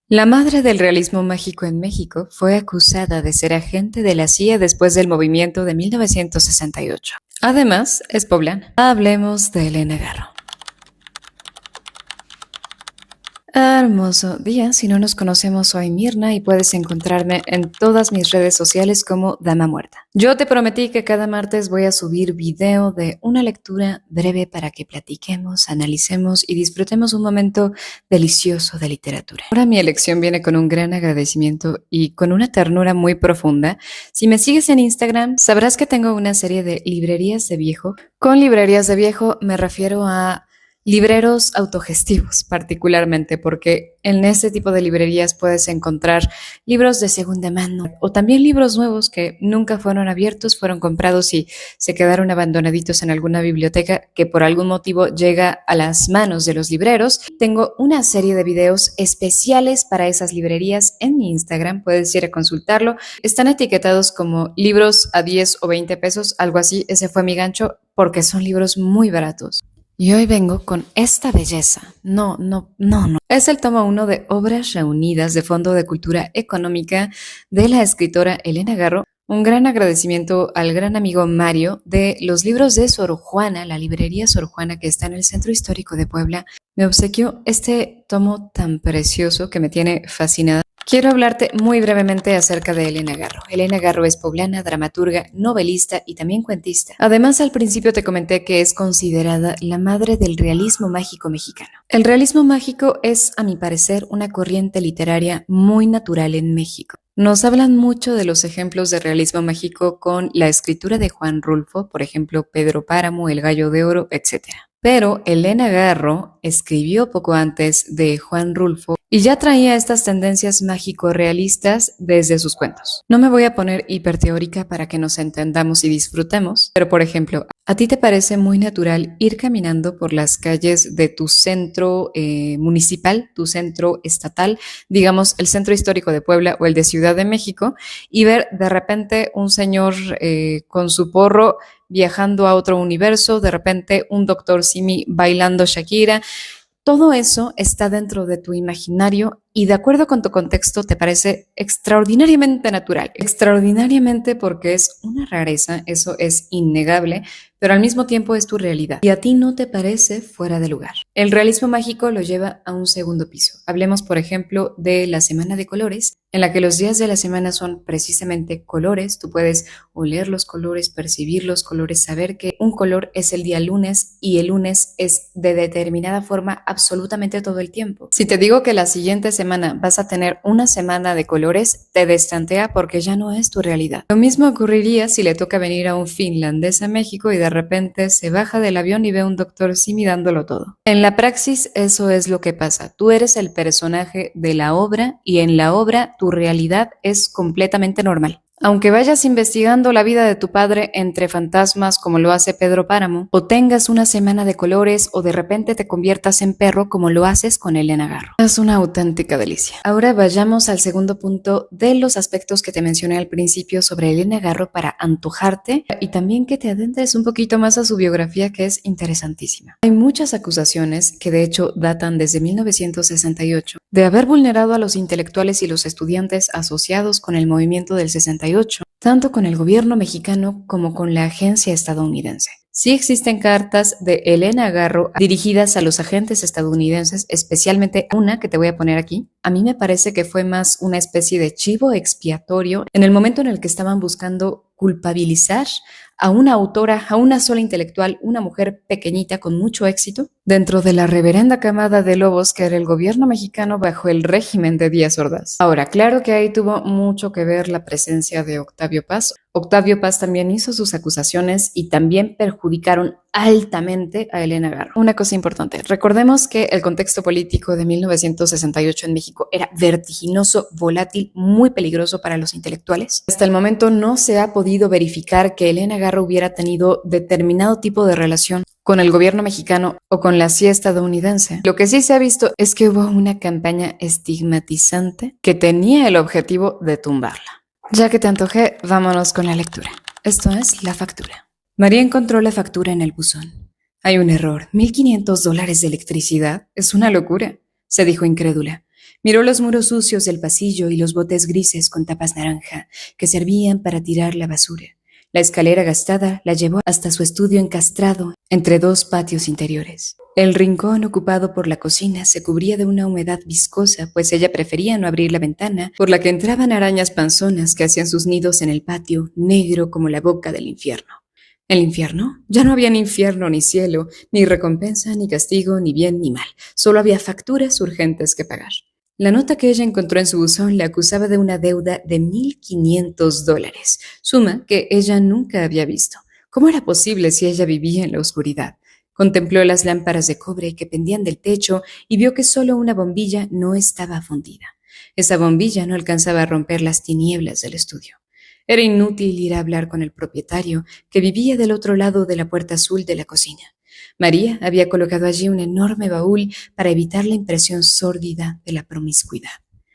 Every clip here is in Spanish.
La madre del realismo mágico en México fue acusada de ser agente de la CIA después del movimiento de 1968. Además, es poblana. Hablemos de Elena Garro. Hermoso día, si no nos conocemos soy Mirna y puedes encontrarme en todas mis redes sociales como Dama Muerta. Yo te prometí que cada martes voy a subir video de una lectura breve para que platiquemos, analicemos y disfrutemos un momento delicioso de literatura. Ahora mi elección viene con un gran agradecimiento y con una ternura muy profunda. Si me sigues en Instagram, sabrás que tengo una serie de librerías de viejo. Con librerías de viejo me refiero a libreros autogestivos, particularmente, porque en este tipo de librerías puedes encontrar libros de segunda mano o también libros nuevos que nunca fueron abiertos, fueron comprados y se quedaron abandonaditos en alguna biblioteca que por algún motivo llega a las manos de los libreros. Tengo una serie de videos especiales para esas librerías en mi Instagram, puedes ir a consultarlo. Están etiquetados como libros a 10 o 20 pesos, algo así, ese fue mi gancho, porque son libros muy baratos. Y hoy vengo con esta belleza. No. Es el tomo 1 de Obras Reunidas de Fondo de Cultura Económica de la escritora Elena Garro. Un gran agradecimiento al gran amigo Mario de los libros de Sor Juana, la librería Sor Juana que está en el Centro Histórico de Puebla. Me obsequió este tomo tan precioso que me tiene fascinada. Quiero hablarte muy brevemente acerca de Elena Garro. Elena Garro es poblana, dramaturga, novelista y también cuentista. Además, al principio te comenté que es considerada la madre del realismo mágico mexicano. El realismo mágico es, a mi parecer, una corriente literaria muy natural en México. Nos hablan mucho de los ejemplos de realismo mágico con la escritura de Juan Rulfo, por ejemplo, Pedro Páramo, El Gallo de Oro, etc. Pero Elena Garro escribió poco antes de Juan Rulfo y ya traía estas tendencias mágico-realistas desde sus cuentos. No me voy a poner hiperteórica para que nos entendamos y disfrutemos, pero por ejemplo, ¿a ti te parece muy natural ir caminando por las calles de tu centro municipal, tu centro estatal, digamos el centro histórico de Puebla o el de Ciudad de México, y ver de repente un señor con su porro viajando a otro universo, de repente un doctor Simi bailando Shakira? Todo eso está dentro de tu imaginario y de acuerdo con tu contexto te parece extraordinariamente natural. Extraordinariamente porque es una rareza, eso es innegable, pero al mismo tiempo es tu realidad y a ti no te parece fuera de lugar. El realismo mágico lo lleva a un segundo piso. Hablemos, por ejemplo, de la Semana de Colores, en la que los días de la semana son precisamente colores. Tú puedes oler los colores, percibir los colores, saber que un color es el día lunes y el lunes es de determinada forma absolutamente todo el tiempo. Si te digo que la siguiente semana vas a tener una semana de colores, te destantea porque ya no es tu realidad. Lo mismo ocurriría si le toca venir a un finlandés a México y de repente se baja del avión y ve a un doctor Simi dándolo todo. En la praxis eso es lo que pasa. Tú eres el personaje de la obra y en la obra tu realidad es completamente normal. Aunque vayas investigando la vida de tu padre entre fantasmas como lo hace Pedro Páramo, o tengas una semana de colores o de repente te conviertas en perro como lo haces con Elena Garro. Es una auténtica delicia. Ahora vayamos al segundo punto de los aspectos que te mencioné al principio sobre Elena Garro para antojarte y también que te adentres un poquito más a su biografía, que es interesantísima. Hay muchas acusaciones que de hecho datan desde 1968 de haber vulnerado a los intelectuales y los estudiantes asociados con el movimiento del 68, tanto con el gobierno mexicano como con la agencia estadounidense. Sí existen cartas de Elena Garro dirigidas a los agentes estadounidenses, especialmente una que te voy a poner aquí. A mí me parece que fue más una especie de chivo expiatorio en el momento en el que estaban buscando culpabilizar a una autora, a una sola intelectual, una mujer pequeñita con mucho éxito, dentro de la reverenda camada de lobos que era el gobierno mexicano bajo el régimen de Díaz Ordaz. Ahora, claro que ahí tuvo mucho que ver la presencia de Octavio Paz. Octavio Paz también hizo sus acusaciones y también perjudicaron altamente a Elena Garro. Una cosa importante, recordemos que el contexto político de 1968 en México era vertiginoso, volátil, muy peligroso para los intelectuales. Hasta el momento no se ha podido verificar que Elena Garro hubiera tenido determinado tipo de relación con el gobierno mexicano o con la CIA estadounidense. Lo que sí se ha visto es que hubo una campaña estigmatizante que tenía el objetivo de tumbarla. Ya que te antojé, vámonos con la lectura. Esto es La Factura. María encontró la factura en el buzón. Hay un error. $1,500 de electricidad. Es una locura, se dijo incrédula. Miró los muros sucios del pasillo y los botes grises con tapas naranja que servían para tirar la basura. La escalera gastada la llevó hasta su estudio encastrado entre dos patios interiores. El rincón ocupado por la cocina se cubría de una humedad viscosa, pues ella prefería no abrir la ventana por la que entraban arañas panzonas que hacían sus nidos en el patio, negro como la boca del infierno. ¿El infierno? Ya no había ni infierno ni cielo, ni recompensa, ni castigo, ni bien ni mal. Solo había facturas urgentes que pagar. La nota que ella encontró en su buzón le acusaba de una deuda de $1,500, suma que ella nunca había visto. ¿Cómo era posible si ella vivía en la oscuridad? Contempló las lámparas de cobre que pendían del techo y vio que solo una bombilla no estaba fundida. Esa bombilla no alcanzaba a romper las tinieblas del estudio. Era inútil ir a hablar con el propietario, que vivía del otro lado de la puerta azul de la cocina. María había colocado allí un enorme baúl para evitar la impresión sórdida de la promiscuidad.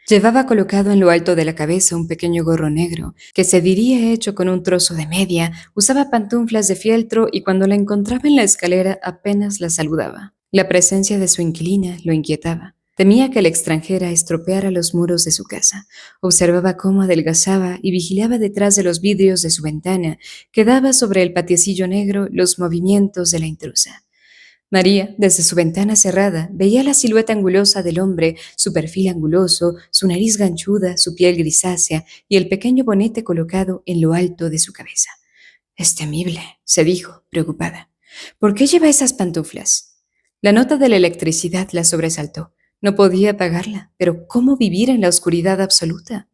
Llevaba colocado en lo alto de la cabeza un pequeño gorro negro, que se diría hecho con un trozo de media, usaba pantuflas de fieltro y cuando la encontraba en la escalera apenas la saludaba. La presencia de su inquilina lo inquietaba. Temía que la extranjera estropeara los muros de su casa. Observaba cómo adelgazaba y vigilaba detrás de los vidrios de su ventana, que daba sobre el patiecillo negro los movimientos de la intrusa. María, desde su ventana cerrada, veía la silueta angulosa del hombre, su perfil anguloso, su nariz ganchuda, su piel grisácea y el pequeño bonete colocado en lo alto de su cabeza. «Es temible», se dijo, preocupada. «¿Por qué lleva esas pantuflas?» La nota de la electricidad la sobresaltó. No podía pagarla, pero ¿cómo vivir en la oscuridad absoluta?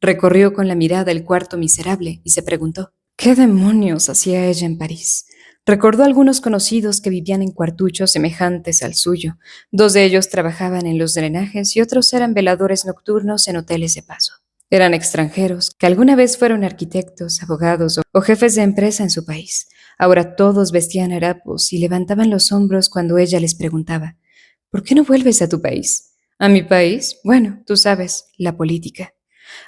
Recorrió con la mirada el cuarto miserable y se preguntó, ¿qué demonios hacía ella en París? Recordó algunos conocidos que vivían en cuartuchos semejantes al suyo. Dos de ellos trabajaban en los drenajes y otros eran veladores nocturnos en hoteles de paso. Eran extranjeros que alguna vez fueron arquitectos, abogados o jefes de empresa en su país. Ahora todos vestían harapos y levantaban los hombros cuando ella les preguntaba, ¿por qué no vuelves a tu país? ¿A mi país? Bueno, tú sabes, la política.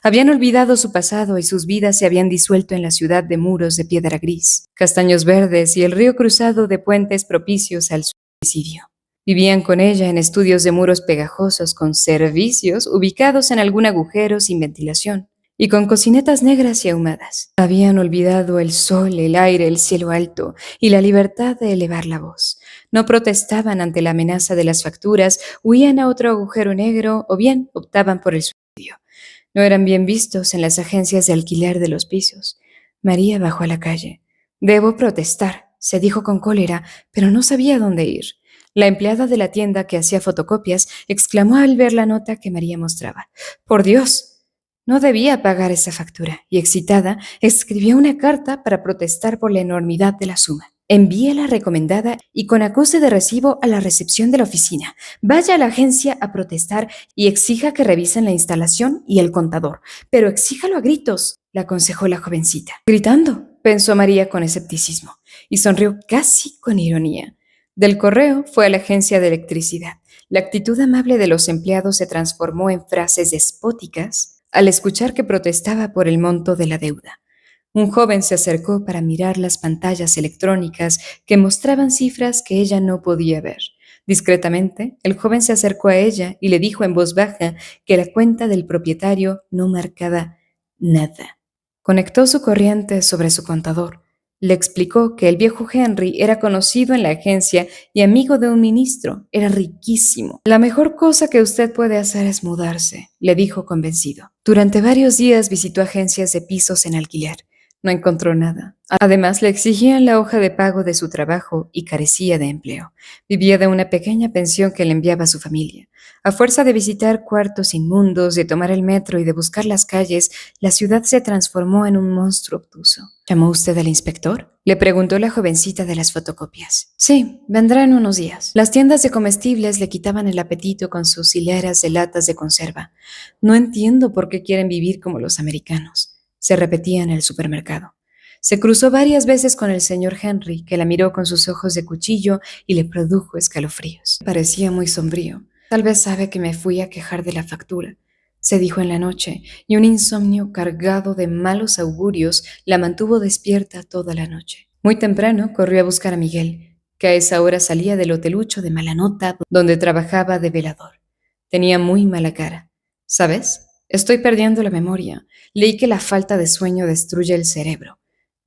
Habían olvidado su pasado y sus vidas se habían disuelto en la ciudad de muros de piedra gris, castaños verdes y el río cruzado de puentes propicios al suicidio. Vivían con ella en estudios de muros pegajosos con servicios ubicados en algún agujero sin ventilación y con cocinetas negras y ahumadas. Habían olvidado el sol, el aire, el cielo alto y la libertad de elevar la voz. No protestaban ante la amenaza de las facturas, huían a otro agujero negro o bien optaban por el suicidio. No eran bien vistos en las agencias de alquiler de los pisos. María bajó a la calle. «Debo protestar», se dijo con cólera, pero no sabía dónde ir. La empleada de la tienda que hacía fotocopias exclamó al ver la nota que María mostraba. «¡Por Dios!». No debía pagar esa factura y, excitada, escribió una carta para protestar por la enormidad de la suma. Envíela recomendada y con acuse de recibo a la recepción de la oficina. Vaya a la agencia a protestar y exija que revisen la instalación y el contador. Pero exíjalo a gritos, le aconsejó la jovencita. «Gritando», pensó María con escepticismo, y sonrió casi con ironía. Del correo fue a la agencia de electricidad. La actitud amable de los empleados se transformó en frases despóticas al escuchar que protestaba por el monto de la deuda. Un joven se acercó para mirar las pantallas electrónicas que mostraban cifras que ella no podía ver. Discretamente, el joven se acercó a ella y le dijo en voz baja que la cuenta del propietario no marcaba nada. Conectó su corriente sobre su contador. Le explicó que el viejo Henry era conocido en la agencia y amigo de un ministro. Era riquísimo. «La mejor cosa que usted puede hacer es mudarse», le dijo convencido. Durante varios días visitó agencias de pisos en alquiler. No encontró nada. Además, le exigían la hoja de pago de su trabajo y carecía de empleo. Vivía de una pequeña pensión que le enviaba su familia. A fuerza de visitar cuartos inmundos, de tomar el metro y de buscar las calles, la ciudad se transformó en un monstruo obtuso. «¿Llamó usted al inspector?», le preguntó la jovencita de las fotocopias. «Sí, vendrá en unos días». Las tiendas de comestibles le quitaban el apetito con sus hileras de latas de conserva. «No entiendo por qué quieren vivir como los americanos», se repetía en el supermercado. Se cruzó varias veces con el señor Henry, que la miró con sus ojos de cuchillo y le produjo escalofríos. Parecía muy sombrío. «Tal vez sabe que me fui a quejar de la factura», se dijo en la noche, y un insomnio cargado de malos augurios la mantuvo despierta toda la noche. Muy temprano corrió a buscar a Miguel, que a esa hora salía del hotelucho de mala nota donde trabajaba de velador. Tenía muy mala cara. ¿Sabes? Estoy perdiendo la memoria. Leí que la falta de sueño destruye el cerebro.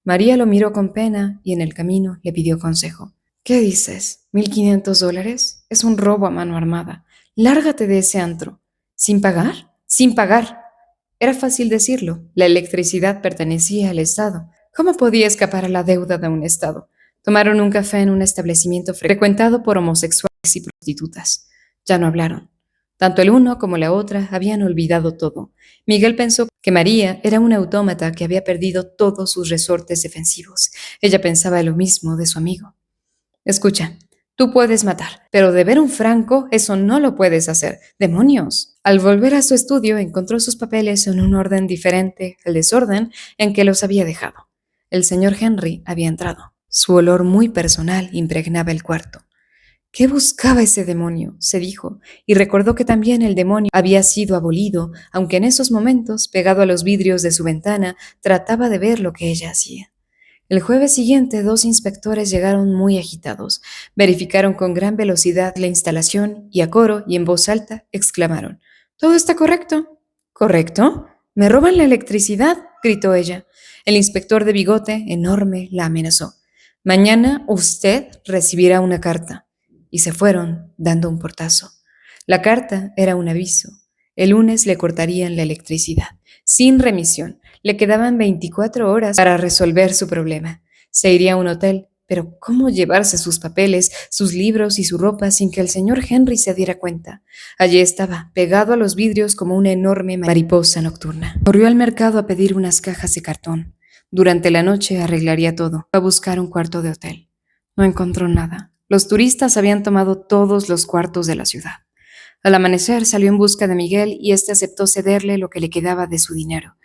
María lo miró con pena y en el camino le pidió consejo. ¿Qué dices? ¿$1,500? Es un robo a mano armada. Lárgate de ese antro. ¿Sin pagar? Sin pagar. Era fácil decirlo. La electricidad pertenecía al Estado. ¿Cómo podía escapar a la deuda de un Estado? Tomaron un café en un establecimiento frecuentado por homosexuales y prostitutas. Ya no hablaron. Tanto el uno como la otra habían olvidado todo. Miguel pensó que María era un autómata que había perdido todos sus resortes defensivos. Ella pensaba lo mismo de su amigo. Escucha, tú puedes matar, pero de ver un franco, eso no lo puedes hacer. ¡Demonios! Al volver a su estudio, encontró sus papeles en un orden diferente al desorden en que los había dejado. El señor Henry había entrado. Su olor muy personal impregnaba el cuarto. ¿Qué buscaba ese demonio?, se dijo, y recordó que también el demonio había sido abolido, aunque en esos momentos, pegado a los vidrios de su ventana, trataba de ver lo que ella hacía. El jueves siguiente, 2 inspectores llegaron muy agitados, verificaron con gran velocidad la instalación y a coro y en voz alta exclamaron: «¿Todo está correcto?» «¿Correcto? ¿Me roban la electricidad?», gritó ella. El inspector de bigote, enorme, la amenazó: «Mañana usted recibirá una carta». Y se fueron, dando un portazo. La carta era un aviso. El lunes le cortarían la electricidad, sin remisión. Le quedaban 24 horas para resolver su problema. Se iría a un hotel, pero ¿cómo llevarse sus papeles, sus libros y su ropa sin que el señor Henry se diera cuenta? Allí estaba, pegado a los vidrios como una enorme mariposa nocturna. Corrió al mercado a pedir unas cajas de cartón. Durante la noche arreglaría todo. Fue a buscar un cuarto de hotel. No encontró nada. Los turistas habían tomado todos los cuartos de la ciudad. Al amanecer salió en busca de Miguel y éste aceptó cederle lo que le quedaba de su dinero.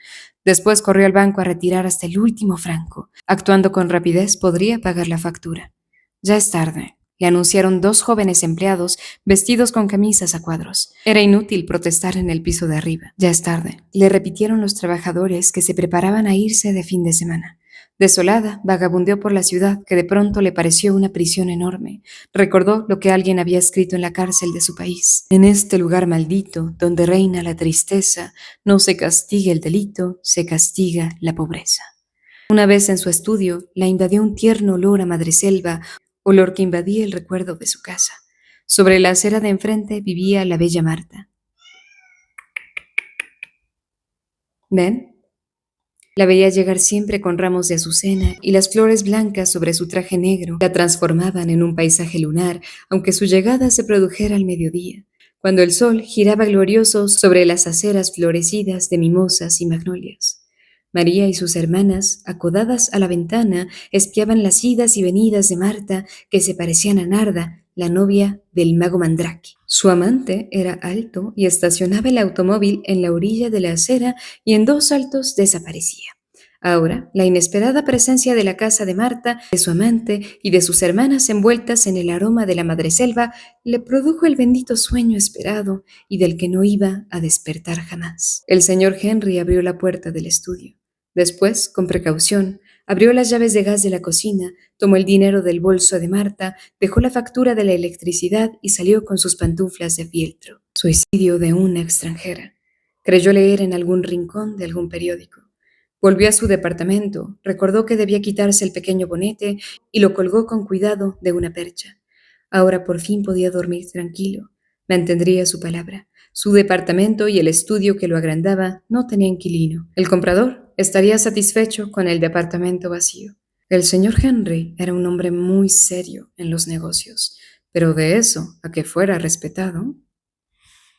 Después corrió al banco a retirar hasta el último franco. Actuando con rapidez podría pagar la factura. Ya es tarde, le anunciaron 2 jóvenes empleados vestidos con camisas a cuadros. Era inútil protestar en el piso de arriba. Ya es tarde, le repitieron los trabajadores que se preparaban a irse de fin de semana. Desolada, vagabundeó por la ciudad, que de pronto le pareció una prisión enorme. Recordó lo que alguien había escrito en la cárcel de su país: «En este lugar maldito, donde reina la tristeza, no se castiga el delito, se castiga la pobreza». Una vez en su estudio, la invadió un tierno olor a madreselva, olor que invadía el recuerdo de su casa. Sobre la acera de enfrente vivía la bella Marta. ¿Ven? La veía llegar siempre con ramos de azucena y las flores blancas sobre su traje negro la transformaban en un paisaje lunar, aunque su llegada se produjera al mediodía, cuando el sol giraba glorioso sobre las aceras florecidas de mimosas y magnolias. María y sus hermanas, acodadas a la ventana, espiaban las idas y venidas de Marta, que se parecían a Narda, la novia del mago Mandrake. Su amante era alto y estacionaba el automóvil en la orilla de la acera y en 2 saltos desaparecía. Ahora, la inesperada presencia de la casa de Marta, de su amante y de sus hermanas envueltas en el aroma de la madreselva le produjo el bendito sueño esperado y del que no iba a despertar jamás. El señor Henry abrió la puerta del estudio. Después, con precaución, abrió las llaves de gas de la cocina, tomó el dinero del bolso de Marta, dejó la factura de la electricidad y salió con sus pantuflas de fieltro. Suicidio de una extranjera. Creyó leer en algún rincón de algún periódico. Volvió a su departamento, recordó que debía quitarse el pequeño bonete y lo colgó con cuidado de una percha. Ahora por fin podía dormir tranquilo. Mantendría su palabra. Su departamento y el estudio que lo agrandaba no tenían inquilino. El comprador estaría satisfecho con el departamento vacío. El señor Henry era un hombre muy serio en los negocios, pero de eso a que fuera respetado.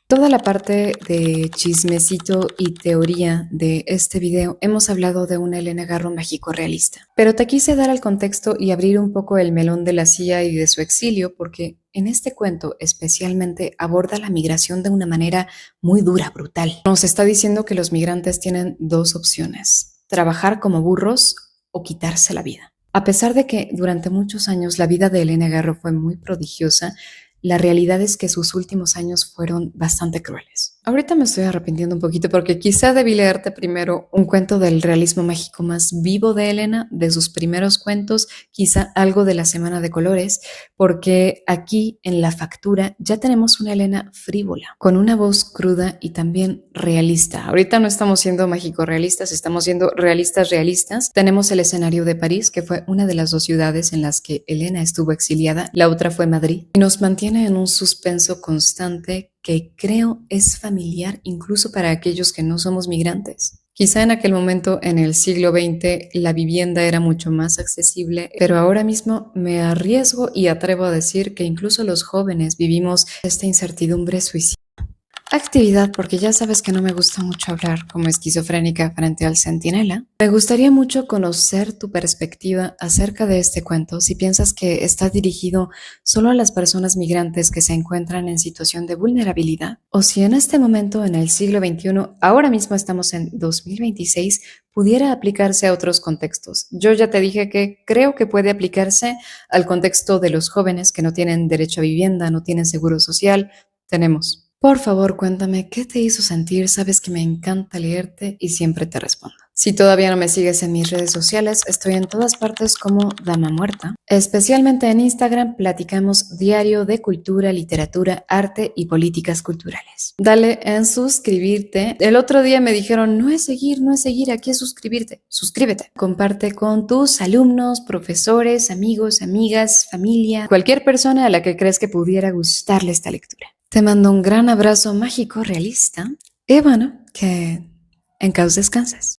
Toda la parte de chismecito y teoría de este video hemos hablado de una Elena Garro mágico realista. Pero te quise dar el contexto y abrir un poco el melón de la CIA y de su exilio porque en este cuento especialmente aborda la migración de una manera muy dura, brutal. Nos está diciendo que los migrantes tienen 2 opciones: trabajar como burros o quitarse la vida. A pesar de que durante muchos años la vida de Elena Garro fue muy prodigiosa, la realidad es que sus últimos años fueron bastante crueles. Ahorita me estoy arrepintiendo un poquito porque quizá debí leerte primero un cuento del realismo mágico más vivo de Elena, de sus primeros cuentos, quizá algo de la Semana de Colores, porque aquí en la factura ya tenemos una Elena frívola, con una voz cruda y también realista. Ahorita no estamos siendo mágico-realistas, estamos siendo realistas-realistas. Tenemos el escenario de París, que fue una de las dos ciudades en las que Elena estuvo exiliada, la otra fue Madrid, y nos mantiene en un suspenso constante que creo es familiar incluso para aquellos que no somos migrantes. Quizá en aquel momento, en el siglo XX, la vivienda era mucho más accesible, pero ahora mismo me arriesgo y atrevo a decir que incluso los jóvenes vivimos esta incertidumbre suicida. Actividad, porque ya sabes que no me gusta mucho hablar como esquizofrénica frente al centinela. Me gustaría mucho conocer tu perspectiva acerca de este cuento, si piensas que está dirigido solo a las personas migrantes que se encuentran en situación de vulnerabilidad, o si en este momento, en el siglo XXI, ahora mismo estamos en 2026, pudiera aplicarse a otros contextos. Yo ya te dije que creo que puede aplicarse al contexto de los jóvenes que no tienen derecho a vivienda, no tienen seguro social. Tenemos. Por favor, cuéntame qué te hizo sentir. Sabes que me encanta leerte y siempre te respondo. Si todavía no me sigues en mis redes sociales, estoy en todas partes como Dama Muerta. Especialmente en Instagram platicamos diario de cultura, literatura, arte y políticas culturales. Dale en suscribirte. El otro día me dijeron, no es seguir, aquí es suscribirte. Suscríbete. Comparte con tus alumnos, profesores, amigos, amigas, familia, cualquier persona a la que crees que pudiera gustarle esta lectura. Te mando un gran abrazo mágico realista y bueno, que en caos descanses.